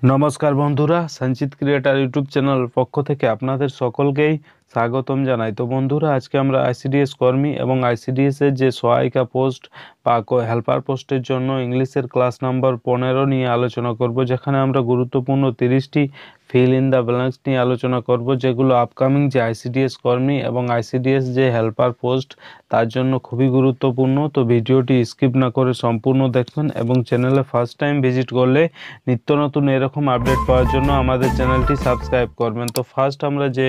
নমস্কার বন্ধুরা, সঞ্চিত ক্রিয়েটার ইউটিউব চ্যানেল পক্ষ থেকে আপনাদের সকলকেই স্বাগতম জানাই। তো বন্ধুরা, আজকে আমরা আইসিডিএস কর্মী এবং আইসিডিএস এর যে সহায়িকা পোস্ট বা হেল্পার পোস্টের জন্য ইংলিশের ক্লাস নাম্বার 15 নিয়ে আলোচনা করব, যেখানে আমরা গুরুত্বপূর্ণ 30টি ফিল ইন দ্য ব্ল্যাঙ্কস নিয়ে আলোচনা করব, যেগুলো আপকামিং যে আইসিডিএস কর্মী এবং আইসিডিএস যে হেল্পার পোস্ট তার জন্য খুবই গুরুত্বপূর্ণ। তো ভিডিওটি স্কিপ না করে সম্পূর্ণ দেখবেন এবং চ্যানেলে ফার্স্ট টাইম ভিজিট করলে নিত্য নতুন এরকম আপডেট পাওয়ার জন্য আমাদের চ্যানেলটি সাবস্ক্রাইব করবেন। তো ফার্স্ট আমরা যে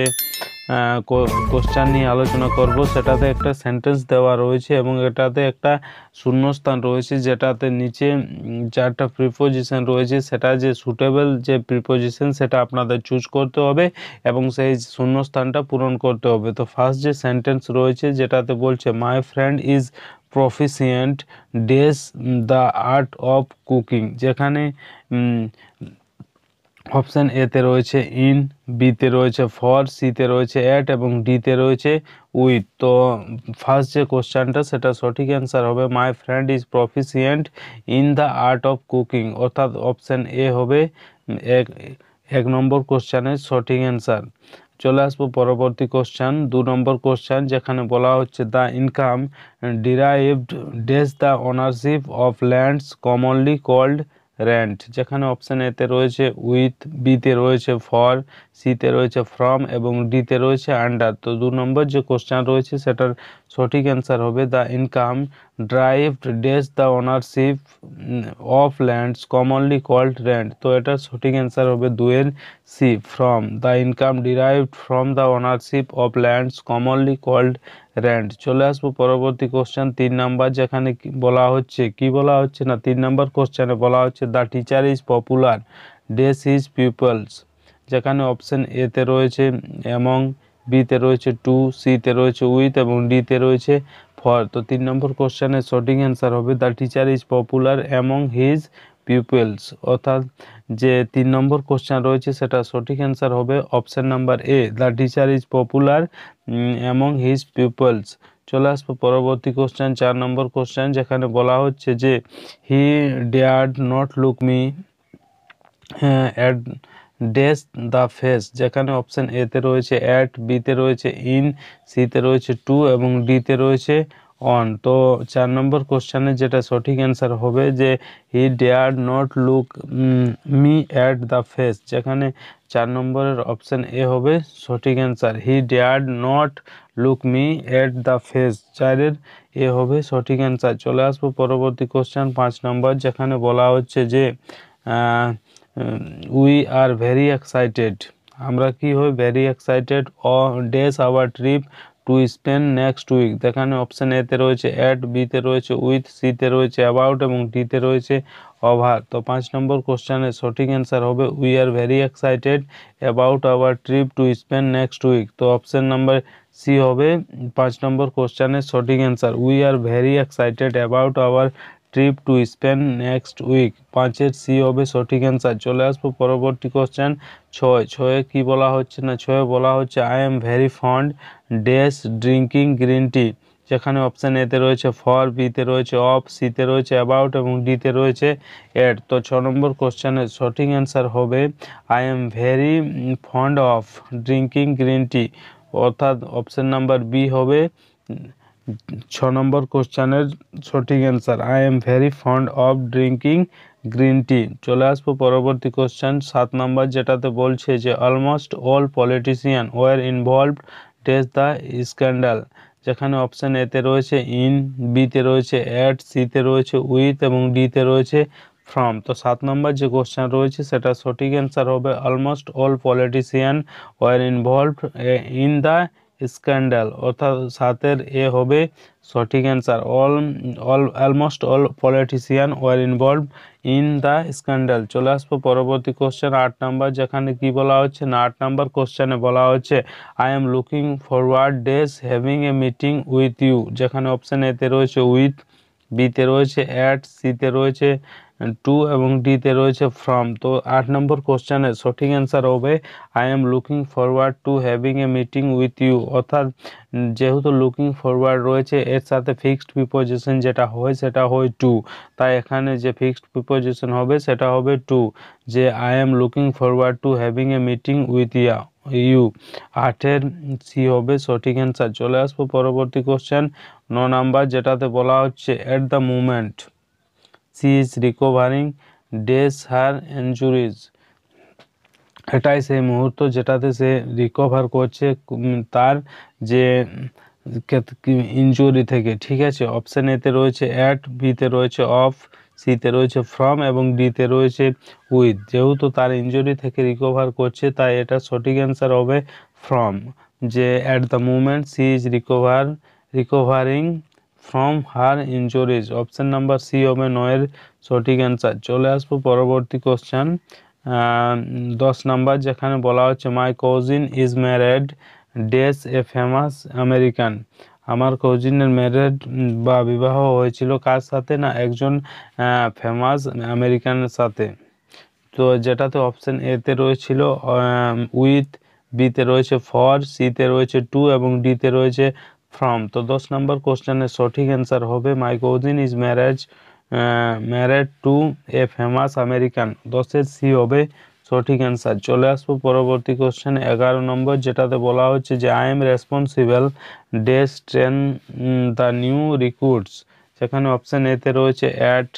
কোশ্চেন নিয়ে আলোচনা করব, সেটাতে একটা সেন্টেন্স দেওয়া রয়েছে এবং এটাতে একটা শূন্যস্থান রয়েছে, যেটাতে নিচে চারটা প্রিপোজিশন রয়েছে। সেটা যে সুটেবল যে প্রিপোজিশন সেটা আপনাদের চুজ করতে হবে এবং সেই শূন্যস্থানটা পূরণ করতে হবে। তো ফার্স্ট যে সেন্টেন্স রয়েছে, যেটাতে বলছে my friend is proficient dash the art of cooking, যেখানে অপশান এতে রয়েছে ইন, বিতে রয়েছে ফর, সিতে রয়েছে অ্যাট এবং ডিতে রয়েছে উইথ। তো ফার্স্ট যে কোশ্চেনটা সেটা সঠিক অ্যান্সার হবে মাই friend is proficient in the art of cooking, অর্থাৎ অপশান এ হবে এক নম্বর কোশ্চেনের সঠিক অ্যান্সার। চলে আসবো পরবর্তী কোশ্চেন, 2 নম্বর কোশ্চেন, যেখানে বলা হচ্ছে the income derived dash the ownership of lands commonly called rent, যেখানে অপশান এতে রয়েছে উইথ, বিতে রয়েছে ফর, সিতে রয়েছে ফ্রম এবং ডিতে রয়েছে আন্ডার। তো 2 নম্বর যে কোশ্চেন রয়েছে সেটার সঠিক অ্যান্সার হবে the income derived dash the ownership of lands commonly called rent. তো এটার সঠিক অ্যান্সার হবে 2 C, from. The income derived from the ownership of lands commonly called rent. চলে আসবো পরবর্তী কোশ্চেন 3 নাম্বার, যেখানে বলা হচ্ছে কি বলা হচ্ছে না 3 নাম্বার কোশ্চেনে বলা হচ্ছে the teacher is popular dash his peoples, যেখানে অপশন এতে রয়েছে অ্যামং, বিতে রয়েছে টু, সিতে রয়েছে উইথ এবং ডিতে রয়েছে ফর। তো 3 নম্বর কোশ্চেনের সঠিক অ্যান্সার হবে the teacher is popular among his people's, অর্থাৎ যে 3 নম্বর কোশ্চেন রয়েছে সেটা সঠিক অ্যান্সার হবে option number A, the teacher is popular among his people's. চলে আসবো পরবর্তী কোশ্চেন 4 নম্বর কোশ্চেন, যেখানে বলা হচ্ছে যে he dared not look me at this the face, যেখানে অপশন এতে রয়েছে অ্যাট, বিতে রয়েছে ইন, সিতে রয়েছে টু এবং ডিতে রয়েছে অন। তো 4 নম্বর কোশ্চেনের যেটা সঠিক অ্যান্সার হবে যে he dare not look me at the face, যেখানে 4 নম্বরের অপশন এ হবে সঠিক answer, he dare not look me at the face, 4-এর এ হবে সঠিক অ্যান্সার। চলে আসবো পরবর্তী কোশ্চেন 5 নম্বর, যেখানে বলা হচ্ছে যে উই আর ভেরি এক্সাইটেড, আমরা কি হই very excited dash our trip to spend next week, যেখানে অপশান এতে রয়েছে অ্যাট, বিতে রয়েছে উইথ, সিতে রয়েছে অ্যাবাউট এবং ডিতে রয়েছে ওভার। তো 5 নম্বর কোশ্চেনের সঠিক অ্যান্সার হবে we are very excited about our trip to spend next week. তো অপশান নাম্বার সি হবে 5 নম্বর কোশ্চেনের সঠিক answer, we are very excited about our trip to spend next week, 5-এর সি হবে সঠিক অ্যান্সার। চলে আসবো পরবর্তী কোশ্চেন 6 কি বলা হচ্ছে না 6 বলা হচ্ছে I am very fond dash drinking green tea, যেখানে অপশান এতে রয়েছে ফর, বিতে রয়েছে অফ, সিতে রয়েছে অ্যাবাউট এবং ডিতে রয়েছে এট। তো 6 নম্বর কোশ্চেনের সঠিক অ্যান্সার হবে I am very fond of drinking green tea, অর্থাৎ অপশান নাম্বার বি হবে 6 নম্বর কোশ্চেনের সঠিক answer, I am very fond of drinking green tea. চলে আসবো পরবর্তী কোশ্চেন 7 নম্বর, যেটাতে বলছে যে almost all politician were involved dash the scandal, যেখানে অপশান এতে রয়েছে ইন, বিতে রয়েছে অ্যাট, সিতে রয়েছে উইথ এবং ডিতে রয়েছে ফ্রম। তো 7 নম্বর যে কোশ্চেন রয়েছে সেটা সঠিক অ্যান্সার হবে almost all politician were involved in the scandal, অর্থাৎ 7-এর এ হবে সঠিক answer, almost all politician were involved in the scandal. চলে আসবো পরবর্তী কোশ্চেন 8 নাম্বার, যেখানে কি বলা হচ্ছে না 8 নাম্বার কোশ্চেনে বলা হচ্ছে I am looking forward dash having a meeting with you, যেখানে অপশান এতে রয়েছে উইথ, বিতে রয়েছে অ্যাট, সিতে রয়েছে টু এবং ডিতে রয়েছে ফ্রম। তো 8 নম্বর কোশ্চেনের সঠিক অ্যান্সার হবে I am looking forward to having a meeting with you. অর্থাৎ যেহেতু লুকিং ফরওয়ার্ড রয়েছে এর সাথে ফিক্সড প্রিপোজিশন যেটা হয় সেটা হয় টু, তাই এখানে যে ফিক্সড প্রিপোজিশন হবে সেটা হবে টু, যে I am looking forward to having a meeting with you. 8-এর সি হবে সঠিক অ্যান্সার। চলে আসবো পরবর্তী কোশ্চেন 9 নাম্বার, যেটাতে বলা হচ্ছে at the moment she is recovering dash her injuries. এটাই সেই মুহূর্ত যেটাতে সে রিকভার করছে তার যে ইনজুরি থেকে, ঠিক আছে। অপশান এতে রয়েছে অ্যাট, বিতে রয়েছে অফ, সিতে রয়েছে ফ্রম এবং ডিতে রয়েছে উইথ। যেহেতু তার ইনজুরি থেকে রিকভার করছে তাই এটা সঠিক অ্যান্সার হবে ফ্রম, যে at the moment she is recovering from her injuries. Option number C হবে 9-এর সঠিক অ্যান্সার। চলে আসবো পরবর্তী কোশ্চেন 10 নাম্বার, যেখানে বলা হচ্ছে my cousin is married dash a famous American. আমার কাজিনের ম্যারেড বা বিবাহ হয়েছিল কার সাথে, না একজন ফেমাস আমেরিকানের সাথে। তো যেটাতে অপশান এতে রয়েছিল উইথ, বিতে রয়েছে ফর, সিতে রয়েছে টু এবং ডিতে রয়েছে ফ্রম। তো 10 নম্বর কোশ্চেনের সঠিক অ্যান্সার হবে my cousin is married to a famous American. 10-এর সি হবে সঠিক অ্যান্সার। চলে আসবো পরবর্তী কোশ্চেন 11 নম্বর, যেটাতে বলা হচ্ছে যে I am responsible dash train the new recruits. সেখানে অপশান এতে রয়েছে অ্যাট,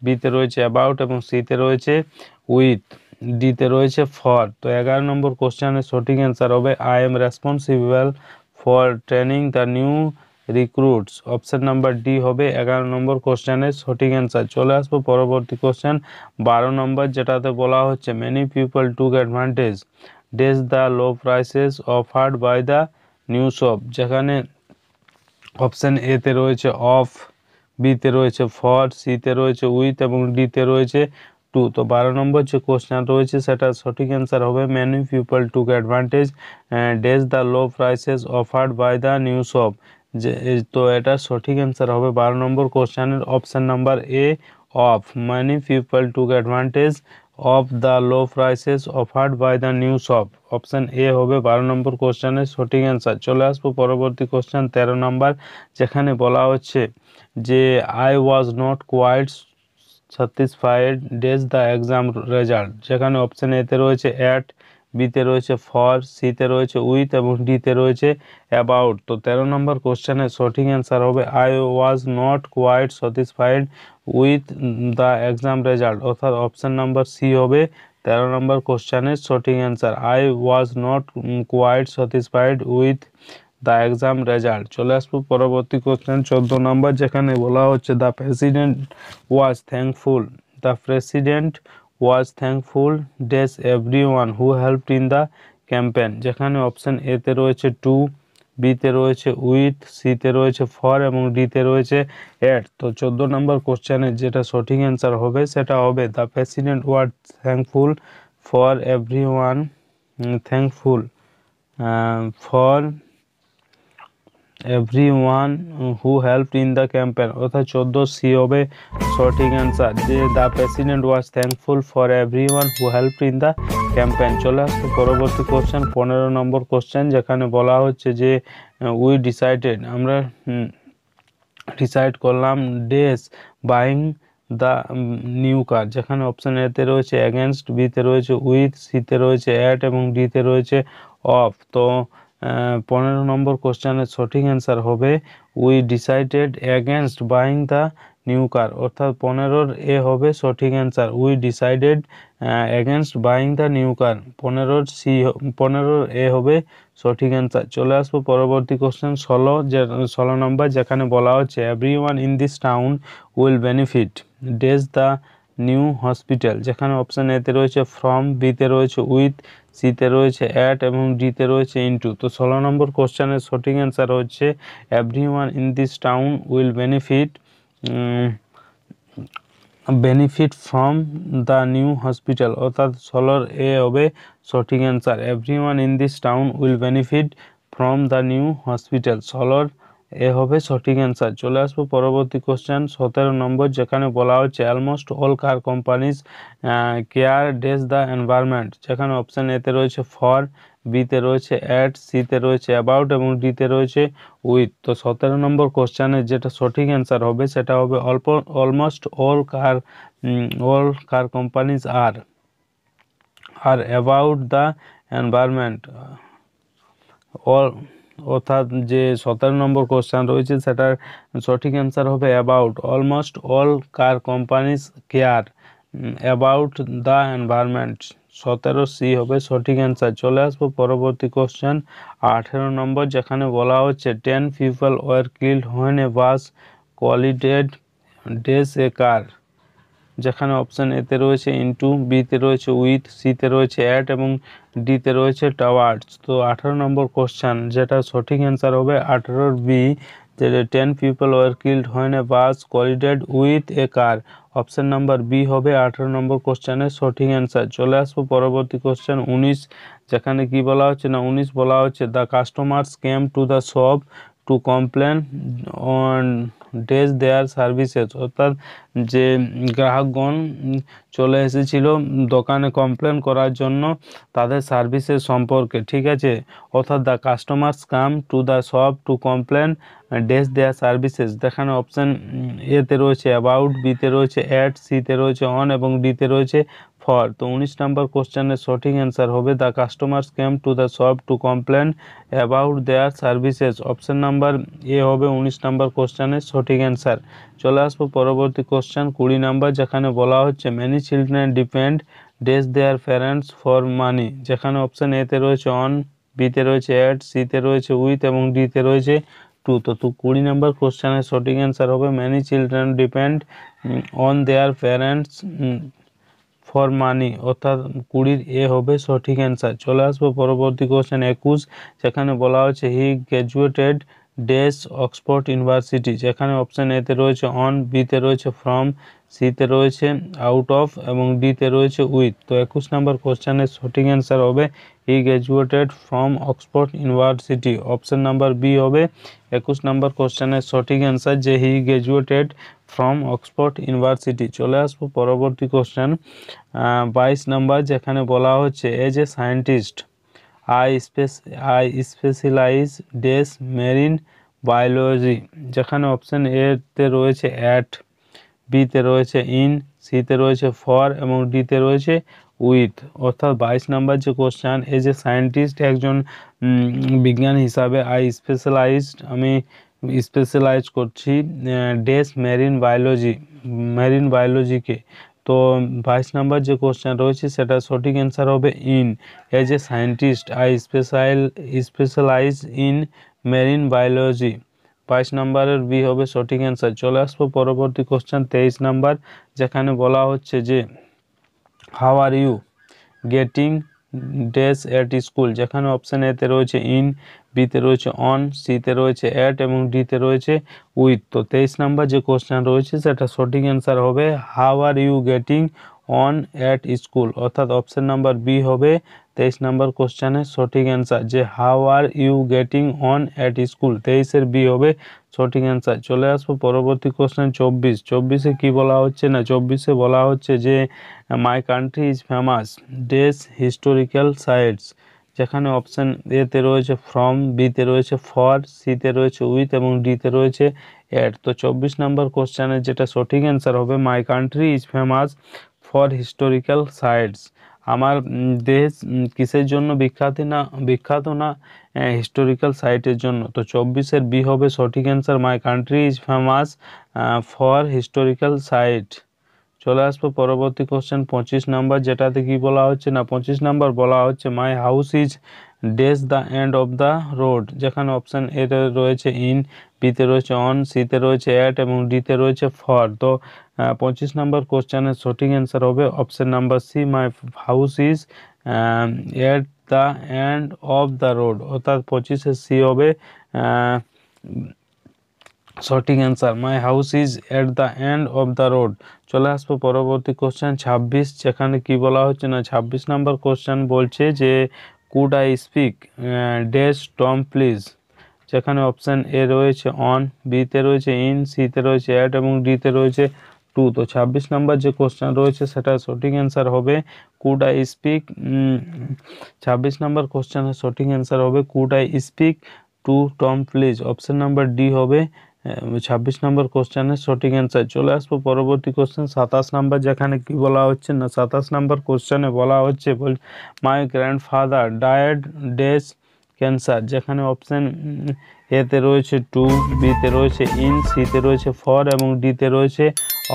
বিতে রয়েছে অ্যাবাউট এবং সিতে রয়েছে উইথ, ডিতে রয়েছে ফর। তো 11 নম্বর কোশ্চেনের সঠিক অ্যান্সার হবে I am responsible for training the new recruits. Option number D হবে 11 নম্বর কোশ্চেনের সঠিক অ্যান্সার। চলে আসবো পরবর্তী কোশ্চেন 12 নম্বর, যেটাতে বলা হচ্ছে many people took advantage dash the low prices offered by the new shop. যেখানে অপশান এতে রয়েছে অফ, বিতে রয়েছে ফর, সিতে রয়েছে উইথ এবং ডিতে রয়েছে টু। তো 12 নম্বর যে কোশ্চেন রয়েছে সেটা সঠিক অ্যান্সার হবে many people took advantage dash the low prices offered by the new shop. যে তো এটা সঠিক অ্যান্সার হবে 12 নম্বর কোশ্চেনের option number A of, many people took advantage of the low prices offered by the new shop. Option A হবে 12 number কোশ্চেনের সঠিক answer. চলে আসবো পরবর্তী কোশ্চেন 13 নম্বর, যেখানে বলা হচ্ছে যে I was not quite satisfied dash the exam result. যেখানে অপশান এতে রয়েছে অ্যাট, বিতে রয়েছে ফর, সিতে রয়েছে উইথ এবং ডিতে রয়েছে অ্যাবাউট। তো 13 নম্বর কোশ্চেনের সঠিক অ্যান্সার হবে I was not quite satisfied with the exam result. অর্থাৎ অপশান নাম্বার সি হবে 13 নম্বর কোশ্চেনের সঠিক answer, I was not quite satisfied with the exam result. চলে আসবো পরবর্তী কোশ্চেন 14 নম্বর, যেখানে বলা হচ্ছে the president was thankful dash everyone who helped in the campaign. যেখানে অপশান এতে রয়েছে টু, বিতে রয়েছে উইথ, সিতে রয়েছে ফর এবং ডিতে রয়েছে অ্যাট। তো 14 নম্বর কোশ্চেনের যেটা সঠিক অ্যান্সার হবে সেটা হবে the president was thankful for everyone thankful for everyone who helped in the campaign. অর্থাৎ 14 সি হবে সঠিক অ্যান্সার, যে the president was thankful for everyone who helped in the campaign. চলে আসছে পরবর্তী কোশ্চেন 15 নম্বর কোশ্চেন, যেখানে বলা হচ্ছে যে উই ডিসাইডেড, আমরা ডিসাইড করলাম ডেস বাইং দ্য নিউ কার। যেখানে অপশান এতে রয়েছে অ্যাগেনস্ট, বিতে রয়েছে উইথ, সিতে রয়েছে অ্যাট এবং ডিতে রয়েছে অফ। তো 15 নম্বর কোশ্চেনের সঠিক অ্যান্সার হবে we decided against buying the new car. অর্থাৎ 15-র এ হবে সঠিক answer, we decided against buying the new car. 15-র এ হবে সঠিক অ্যান্সার। চলে আসবো পরবর্তী কোশ্চেন 16 নম্বর, যেখানে বলা হচ্ছে everyone in this town will benefit days the new hospital. যেখানে অপশান এতে রয়েছে ফ্রম, বিতে রয়েছে উইথ, সিতে রয়েছে অ্যাট এবং ডিতে রয়েছে ইনটু। তো 16 নম্বর কোশ্চেনের সঠিক অ্যান্সার হচ্ছে everyone in this town will benefit from the new hospital. অর্থাৎ 16-র এ হবে সঠিক answer, everyone in this town will benefit from the new hospital. 16-র এ হবে সঠিক অ্যান্সার। চলে আসবো পরবর্তী কোশ্চেন 17 নম্বর, যেখানে বলা হচ্ছে almost all car companies care days the environment. যেখানে অপশান এতে রয়েছে ফর, বিতে রয়েছে অ্যাট, সিতে রয়েছে অ্যাবাউট এবং ডিতে রয়েছে উইথ। তো 17 নম্বর কোশ্চেনের যেটা সঠিক অ্যান্সার হবে সেটা হবে almost all car companies are about the environment. অর্থাৎ যে 17 নম্বর কোশ্চেন রয়েছে সেটার সঠিক অ্যান্সার হবে about. Almost all car companies care about the environment. 17C হবে সঠিক অ্যান্সার। চলে আসবো পরবর্তী কোশ্চেন 18 নম্বর, যেখানে বলা হচ্ছে 10 people were killed when a bus collided this a car. যেখানে অপশান এতে রয়েছে ইনটু, বিতে রয়েছে উইথ, সিতে রয়েছে অ্যাট এবং ডিতে রয়েছে টাওয়ার্ডস। তো 18 নম্বর কোশ্চেন যেটা সঠিক অ্যান্সার হবে 18B, যে 10 people were killed when a bus collided with a car. Option number B হবে 18 নম্বর কোশ্চেনের সঠিক অ্যান্সার। চলে আসবো পরবর্তী কোশ্চেন 19, যেখানে কি বলা হচ্ছে না 19 বলা হচ্ছে the customers came to the shop to complain on dash their services. অর্থাৎ যে গ্রাহকগণ চলে এসেছিল দোকানে কমপ্লেন করার জন্য তাদের সার্ভিসের সম্পর্কে, ঠিক আছে। অর্থাৎ the customers come to the shop to complain dash their services. দেখানো অপশান এতে রয়েছে অ্যাবাউট, বিতে রয়েছে অ্যাট, সিতে রয়েছে অন এবং ডিতে রয়েছে ফর। তো 19 নম্বর কোশ্চেনের সঠিক অ্যান্সার হবে the customers came to the shop to complain about their services. Option number A হবে 19 নম্বর কোশ্চেনের সঠিক অ্যান্সার। চলে আসবো পরবর্তী কোশ্চেন 20 নম্বর, যেখানে বলা হচ্ছে many children depend days their parents for money. যেখানে অপশান এতে রয়েছে অন, বিতে রয়েছে অ্যাট, সিতে রয়েছে উইথ এবং ডিতে রয়েছে টু। তো 20 নম্বর কোশ্চেনের সঠিক অ্যান্সার হবে many children depend on their parents for money. অর্থাৎ 20 এ হবে সঠিক অ্যান্সার। চলে আসবো পরবর্তী কোশ্চেন 21, যেখানে বলা হচ্ছে হি গ্র্যাজুয়েটেড ডেস অক্সফোর্ড ইউনিভার্সিটি। যেখানে অপশান এতে রয়েছে অন, বিতে রয়েছে ফ্রম, সিতে রয়েছে আউট অফ এবং ডিতে রয়েছে উইথ। তো 21 নম্বর কোশ্চেনের সঠিক অ্যান্সার হবে he graduated from Oxford University. Option number B হবে 21 নম্বর কোশ্চেনের সঠিক অ্যান্সার, যে he graduated from Oxford University. চলে আসবো পরবর্তী কোশ্চেন 22 নাম্বার, যেখানে বলা হচ্ছে as a scientist I specialise this marine biology. যেখানে অপশান এতে রয়েছে অ্যাট, বিতে রয়েছে ইন, সিতে রয়েছে ফর এবং ডিতে রয়েছে উইথ। অর্থাৎ 22 নাম্বার যে কোশ্চেন, এজ এ সায়েন্টিস্ট একজন বিজ্ঞানী হিসাবে আমি স্পেশালাইজ করছি ডেস মেরিন বায়োলজিকে। তো 22 নাম্বার যে কোশ্চেন রয়েছে সেটা সঠিক অ্যান্সার হবে in. As a scientist I specialise in marine biology. 22 নম্বরের বি হবে সঠিক অ্যান্সার। চলে আসবো পরবর্তী কোশ্চেন 23 নাম্বার, যেখানে বলা হচ্ছে যে how are you getting dash at school. যেখানে অপশান এতে রয়েছে ইন, বিতে রয়েছে অন, সিতে রয়েছে অ্যাট এবং ডিতে রয়েছে উইথ। তো 23 নাম্বার যে কোশ্চেন রয়েছে সেটা সঠিক অ্যান্সার হবে how are you getting on at school. অর্থাৎ অপশান নাম্বার বি হবে 23 নাম্বার কোশ্চেনের সঠিক অ্যান্সার, যে how are you getting on at school. 23-এর বি হবে সঠিক অ্যান্সার। চলে আসবো পরবর্তী কোশ্চেন 24-এ কি বলা হচ্ছে না 24-এ বলা হচ্ছে যে my country is famous dash historical sites. যেখানে অপশান এতে রয়েছে ফ্রম, বিতে রয়েছে ফর, সিতে রয়েছে উইথ এবং ডিতে রয়েছে অ্যাট। তো 24 নম্বর কোশ্চেনের যেটা সঠিক অ্যান্সার হবে মাই country is famous for historical sites. আমার দেশ কিসের জন্য বিখ্যাত না হিস্টোরিক্যাল সাইটের জন্য। তো 24-এর বি হবে সঠিক answer, my country is famous for historical site. চলে আসবো পরবর্তী কোশ্চেন 25 নাম্বার, যেটাতে কি বলা হচ্ছে না 25 নাম্বার বলা হচ্ছে my house is dress the end of the road. যেখানে অপশান এতে রয়েছে ইন, বিতে রয়েছে অন, সিতে রয়েছে অ্যাট এবং ডিতে রয়েছে ফর। তো 25 নাম্বার কোশ্চেনের সঠিক অ্যান্সার হবে option number C, my house is at the end of the road. অর্থাৎ 25-এর সি হবে সঠিক answer, my house is at the end of the road. চলে আসবো পরবর্তী কোশ্চেন 26, যেখানে কি বলা হচ্ছে না 26 নাম্বার কোশ্চেন বলছে যে could I speak dash Tom please. যেখানে অপশান এ রয়েছে অন, বিতে রয়েছে ইন, সিতে রয়েছে অ্যাট এবং ডিতে রয়েছে টু। তো 26 নম্বর যে কোশ্চেন রয়েছে সেটা সঠিক অ্যান্সার হবে কুড আই স্পিক। 26 নম্বর কোশ্চেনের সঠিক অ্যান্সার হবে could I speak to Tom please. Option number D হবে 26 নম্বর কোশ্চেনের সঠিক অ্যান্সার। চলে আসবো পরবর্তী কোশ্চেন 27 নম্বর, যেখানে কি বলা হচ্ছে না 27 নম্বর কোশ্চেনে বলা হচ্ছে my grandfather died days cancer. যেখানে অপশন এতে রয়েছে টু, বিতে রয়েছে ইন, সিতে রয়েছে ফর এবং ডিতে রয়েছে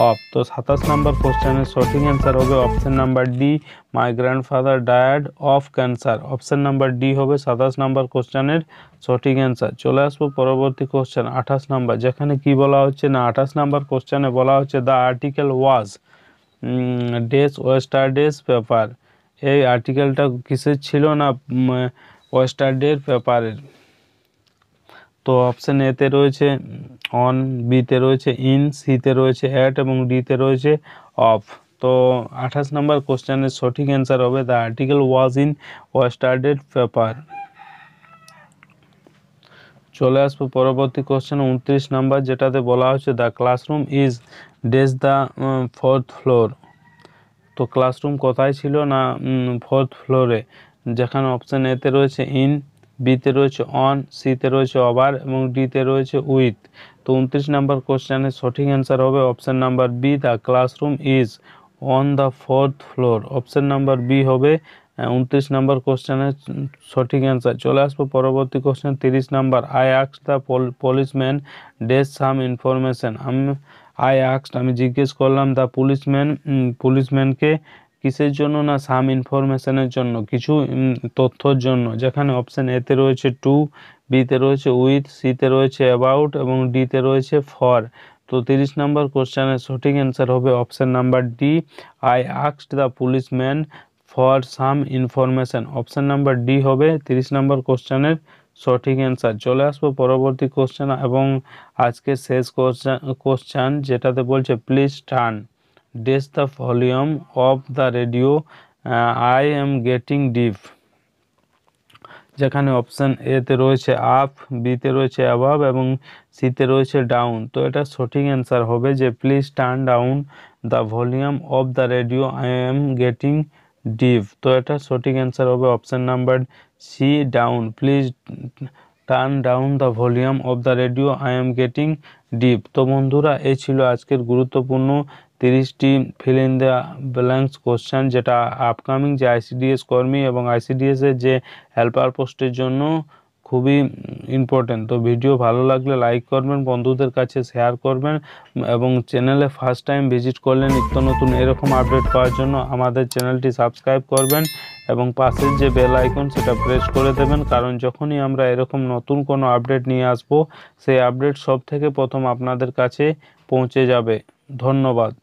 অফ। তো 27 নম্বর কোশ্চেনের সঠিক অ্যান্সার হবে option number D, my grandfather died of cancer. Option number D হবে 27 নম্বর কোশ্চেনের সঠিক অ্যান্সার। চলে আসবো পরবর্তী কোশ্চেন 28 নম্বর, যেখানে কি বলা হচ্ছে না 28 নম্বর কোশ্চেনে বলা হচ্ছে the article was this yesterday's paper. এই আর্টিকেলটা কিসের ছিল না ওয়েস্টারডের পেপারের। তো অপশান এতে রয়েছে অন, বিতে রয়েছে ইন, সিতে রয়েছে অ্যাট এবং ডিতে রয়েছে অফ। তো 28 নম্বর কোশ্চেনের সঠিক অ্যান্সার হবে the article was in yesterday's paper. চলে আসবো পরবর্তী কোশ্চেন 29 নাম্বার, যেটাতে বলা হচ্ছে the classroom is dress the fourth floor. তো ক্লাসরুম কোথায় ছিল না ফোর্থ ফ্লোরে। যেখানে অপশান এতে রয়েছে ইন, বিতে রয়েছে অন, সিতে রয়েছে ওভার এবং ডিতে রয়েছে উইথ। তো 29 নাম্বার কোশ্চেনের সঠিক অ্যান্সার হবে option number B, the classroom is on the fourth floor. Option number B হবে 29 নাম্বার কোশ্চেনের সঠিক অ্যান্সার। চলে আসবো পরবর্তী question 30 number, I asked the policeman days some information. আমি জিজ্ঞেস করলাম দ্য পুলিশম্যানকে কিসের জন্য না সাম ইনফরমেশনের জন্য, কিছু তথ্যর জন্য। যেখানে অপশান এতে রয়েছে টু, বিতে রয়েছে উইথ, সিতে রয়েছে অ্যাবাউট এবং ডিতে রয়েছে ফর। তো 30 নম্বর কোশ্চেনের সঠিক অ্যান্সার হবে option number D, I asked the policeman for some information. Option number D হবে 30 নম্বর কোশ্চেনের সঠিক অ্যান্সার। চলে আসবো পরবর্তী কোশ্চেন এবং আজকে শেষ কোশ্চেন, যেটাতে বলছে please turn down the volume of the radio, I am getting deep. যেখানে অপশান এতে রয়েছে আপ, বিতে রয়েছে অ্যাবাভ এবং সিতে রয়েছে ডাউন। তো এটা সঠিক অ্যান্সার হবে যে please turn down the volume of the radio, I am getting deaf. তো এটা সঠিক অ্যান্সার হবে option number C, down. Please turn down the volume of the radio, I am getting deaf. তো বন্ধুরা, এই ছিল আজকের গুরুত্বপূর্ণ 30টি fill in the blanks question, যেটা আপকামিং যে আইসিডিএস কর্মী এবং আইসিডিএসের যে হেল্পার পোস্টের জন্য খুবই ইম্পর্টেন্ট। তো ভিডিও ভালো লাগলে লাইক করবেন, বন্ধুদের কাছে শেয়ার করবেন এবং চ্যানেলে ফার্স্ট টাইম ভিজিট করলে নিত্য নতুন এরকম আপডেট পাওয়ার জন্য আমাদের চ্যানেলটি সাবস্ক্রাইব করবেন এবং পাশের যে বেল আইকন সেটা প্রেস করে দেবেন, কারণ যখনই আমরা এরকম নতুন কোনো আপডেট নিয়ে আসব সেই আপডেট সব থেকে প্রথম আপনাদের কাছে পৌঁছে যাবে। ধন্যবাদ।